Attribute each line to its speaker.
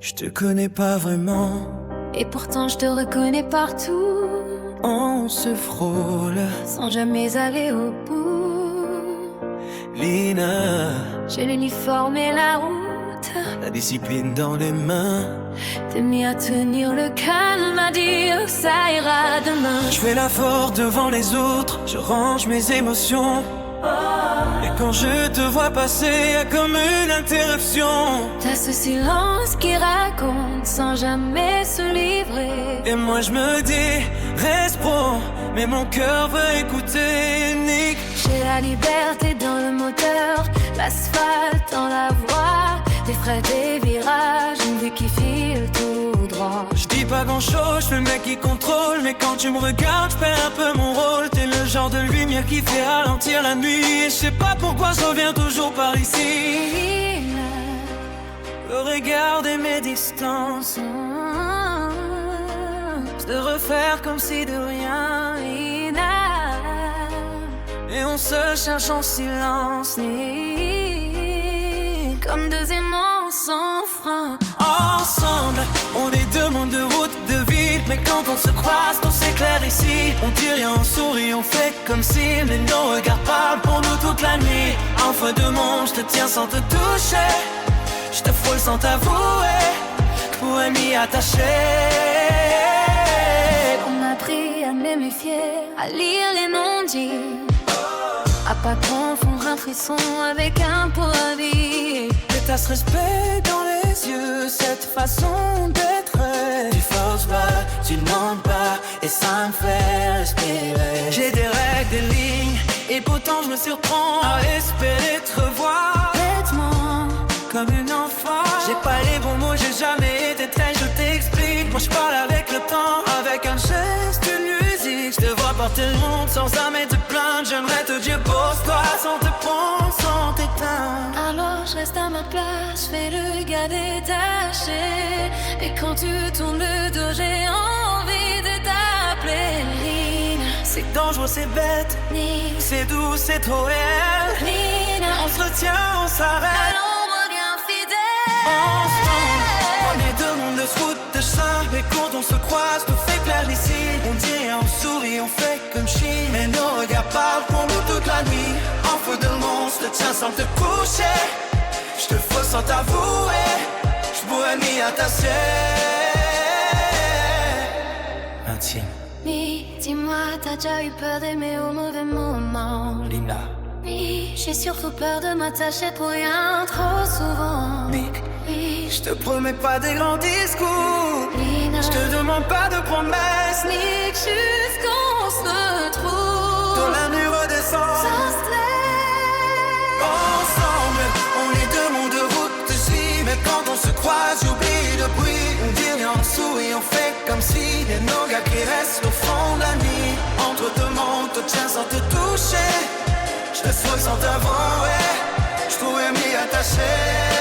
Speaker 1: Je te connais pas vraiment,
Speaker 2: et pourtant je te reconnais partout.
Speaker 1: on se frôle.
Speaker 2: Sans jamais aller au bout.
Speaker 1: Lina,
Speaker 2: J'ai l'uniforme et la route.
Speaker 1: la discipline dans les mains.
Speaker 2: T'es mis à tenir le calme, à dire que ça ira demain.
Speaker 1: Je fais la forte devant les autres, je range mes émotions. Et quand je te vois passer, y'a comme une interruption.
Speaker 2: T'as ce silence qui raconte sans jamais se livrer.
Speaker 1: Et moi je me dis, reste pro, mais mon cœur veut écouter Nick.
Speaker 2: J'ai la liberté dans le moteur, l'asphalte dans la voie, des freins, des virages, une vie qui file tout droit.
Speaker 1: Je dis pas grand chose, je fais le mec qui contrôle. Mais quand tu me regardes, je perds un peu mon rôle. T'es le genre de lumière qui fait ralentir la nuit. Et je sais pas pourquoi je reviens toujours par ici. Le regard et mes distances, se refaire comme si de rien. Et on se cherche en silence,
Speaker 2: Comme deux aimants sans frein.
Speaker 1: ensemble, on est deux mondes de route, de ville. Mais quand on se croise, tout s'éclaire ici. On dit rien, on sourit, on fait comme si. Mais nos regards parlent pour nous toute la nuit. En feu de monde, je te tiens sans te toucher. Je te frôle sans t'avouer. Je pourrais m'y attacher.
Speaker 2: On m'a appris à me méfier, à lire les non-dits, à pas confondre un frisson avec un poids-vie.
Speaker 1: Que t'as ce respect dans les yeux, cette façon d'être. Tu forces pas, tu demandes pas, et ça me fait respirer. J'ai des règles, des lignes, et pourtant je me surprends à espérer te revoir.
Speaker 2: Vêtements
Speaker 1: Comme une enfant, j'ai pas les bons mots, j'ai jamais été très, je t'explique. Moi je parle avec le temps, avec un geste, une musique. Je te vois porter le monde sans jamais te plaindre. J'aimerais te dire pose-toi sans te prendre, sans t'éteindre.
Speaker 2: Alors je reste à ma place, fais le gars détaché. Et quand tu tournes le dos, j'ai envie de t'appeler Lina.
Speaker 1: C'est dangereux, c'est bête,
Speaker 2: Nick,
Speaker 1: c'est doux, c'est trop réel.
Speaker 2: Lina.
Speaker 1: On se retient, on s'arrête.
Speaker 2: Alors on revient fidèle.
Speaker 1: Ensemble, on est deux mondes de route de ça. Mais quand on se croise, tout fait clair ici. On dit rien, on sourit, on fait comme chi. Mais nos regards parlent pour nous toute la nuit. En feu de monde, je te tiens sans te coucher. Je te fous sans t'avouer. Je pourrais m'y attacher. Intime,
Speaker 2: Mais dis-moi, t'as déjà eu peur d'aimer au mauvais moment?
Speaker 1: Lina,
Speaker 2: Oui, j'ai surtout peur de m'attacher pour rien trop souvent.
Speaker 1: Nick.
Speaker 2: Oui,
Speaker 1: Je te promets pas des grands discours.
Speaker 2: Lina,
Speaker 1: Je te demande pas de promesses.
Speaker 2: Nick, jusqu'on se retrouve
Speaker 1: Dans la nuit redescend.
Speaker 2: sans stress.
Speaker 1: Ensemble, on est deux mondes de route ici. Mais quand on se croise, j'oublie le bruit. On dit rien, on sourit, on fait comme si. Et nos gars qui restent au fond de la nuit. Entre deux mondes, te tiens sans te toucher. Je te souhaite sans t'avouer. Je pourrais m'y attacher.